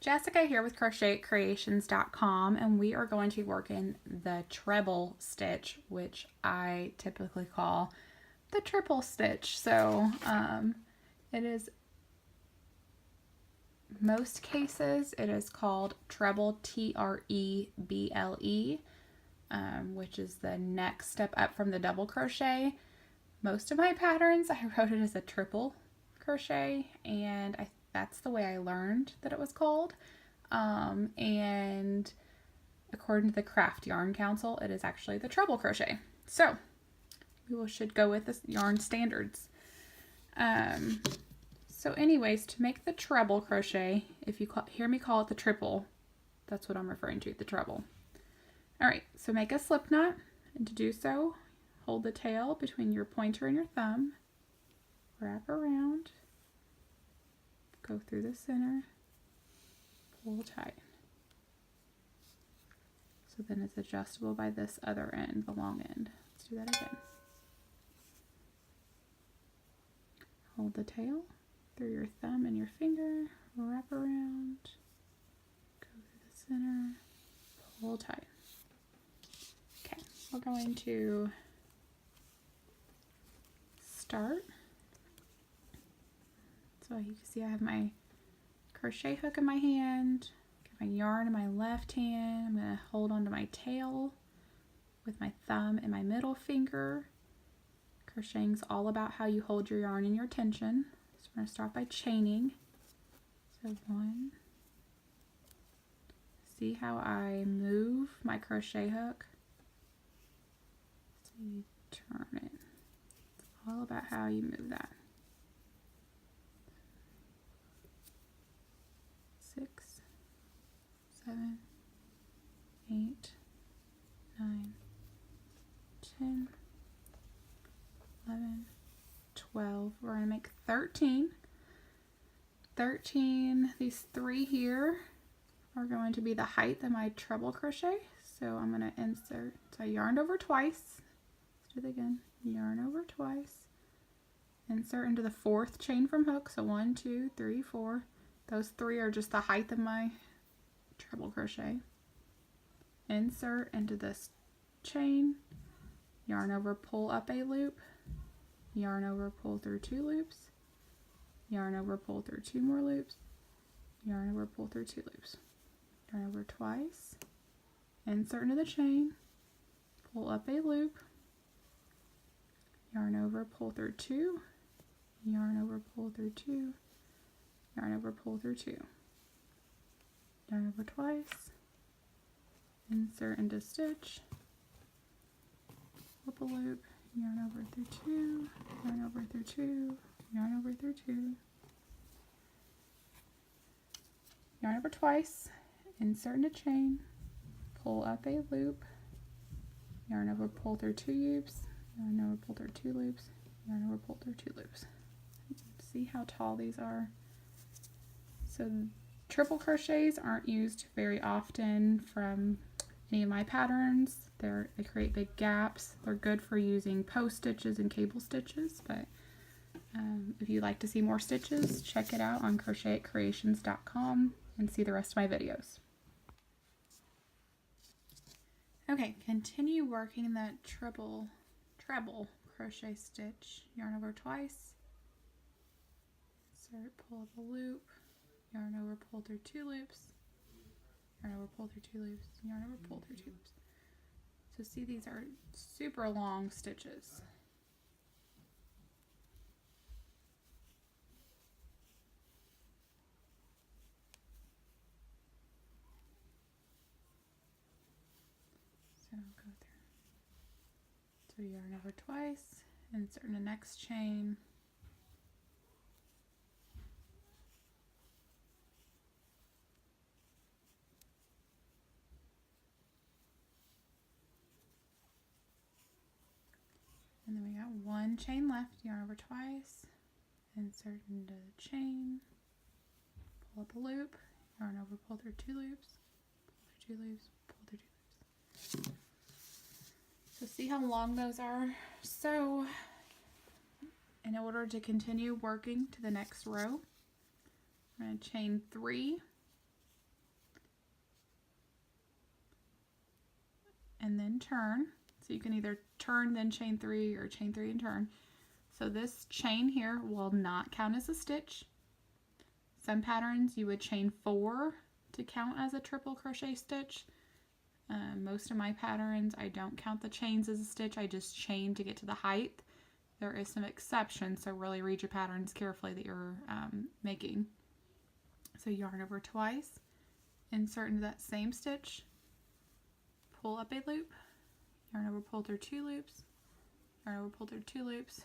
Jessica here with CrochetCreations.com, and we are going to be working the treble stitch, which I typically call the triple stitch. So it is, most cases it is called treble, T-R-E-B-L-E, which is the next step up from the double crochet. Most of my patterns I wrote it as a triple crochet, and that's the way I learned that it was called. And according to the Craft Yarn Council, it is actually the treble crochet. So we should go with the yarn standards. So anyways, to make the treble crochet, if you hear me call it the triple, that's what I'm referring to, the treble. All right, so make a slip knot, and to do so, hold the tail between your pointer and your thumb, wrap around, go through the center, pull tight. So then it's adjustable by this other end, the long end. Let's do that again. Hold the tail through your thumb and your finger, wrap around, go through the center, pull tight. Okay, we're going to start. So you can see I have my crochet hook in my hand, got my yarn in my left hand. I'm going to hold onto my tail with my thumb and my middle finger. Crocheting's all about how you hold your yarn in your tension. So we're going to start by chaining. So 1. See how I move my crochet hook? So you turn it. It's all about how you move that. 6, 7, 8, 9, 10, 11, 12. We're going to make 13. 13, these 3 here are going to be the height of my treble crochet. So I'm going to insert, so I yarned over twice. Let's do it again. Yarn over twice. Insert into the 4th chain from hook. So 1, 2, 3, 4. Those 3 are just the height of my treble crochet. Insert into this chain, yarn over, pull up a loop, yarn over, pull through 2 loops, yarn over, pull through 2 more loops, yarn over, pull through 2 loops, yarn over twice, insert into the chain, pull up a loop, yarn over, pull through 2, yarn over, pull through 2, yarn over, pull through 2, yarn over twice, insert into stitch, flip a loop, yarn over through 2, yarn over through 2, yarn over through 2, yarn over twice, insert into chain, pull up a loop, yarn over, pull through 2 loops, yarn over, pull through 2 loops, yarn over, pull through 2 loops. See how tall these are? So triple crochets aren't used very often from any of my patterns. They create big gaps. They're good for using post stitches and cable stitches, but if you'd like to see more stitches, check it out on CrochetCreations.com and see the rest of my videos. Okay, continue working that treble crochet stitch. Yarn over twice, insert, pull up a loop, yarn over, pull through 2 loops, yarn over, pull through 2 loops, yarn over, pull through 2 loops. So see, these are super long stitches. So go through. So yarn over twice, insert in the next chain. And then we got 1 chain left, yarn over twice, insert into the chain, pull up a loop, yarn over, pull through 2 loops, pull through 2 loops, pull through 2 loops. So see how long those are? So in order to continue working to the next row, I'm going to chain 3, and then turn. So you can either turn then chain 3 or chain 3 and turn. So this chain here will not count as a stitch. Some patterns you would chain 4 to count as a triple crochet stitch. Most of my patterns I don't count the chains as a stitch, I just chain to get to the height. There is some exceptions, so really read your patterns carefully that you're making. So yarn over twice, insert into that same stitch, pull up a loop, yarn over, pull through 2 loops, yarn over, pull through 2 loops,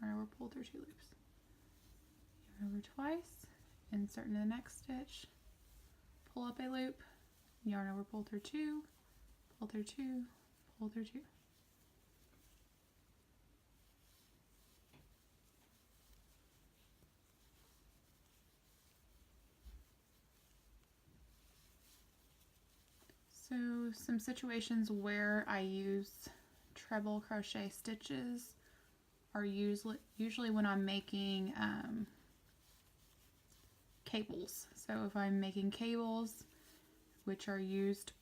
yarn over, pull through 2 loops, yarn over twice, insert into the next stitch, pull up a loop, yarn over, pull through 2, pull through 2, pull through 2. So some situations where I use treble crochet stitches are usually when I'm making cables. So if I'm making cables, which are used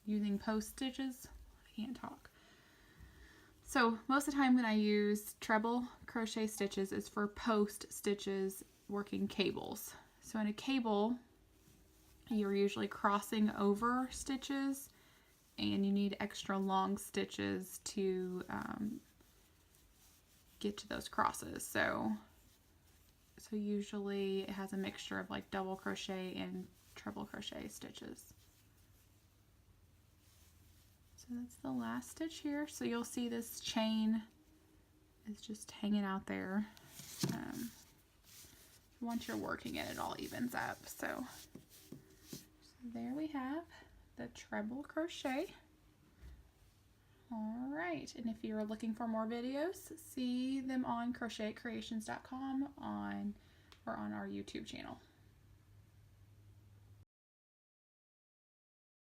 using post stitches, I can't talk. So most of the time when I use treble crochet stitches is for post stitches working cables. So in a cable, you're usually crossing over stitches and you need extra long stitches to get to those crosses. So usually it has a mixture of like double crochet and treble crochet stitches. So that's the last stitch here. So you'll see this chain is just hanging out there. Once you're working it all evens up. So there we have the treble crochet. Alright, and if you're looking for more videos, see them on crochetcreations.com or on our YouTube channel.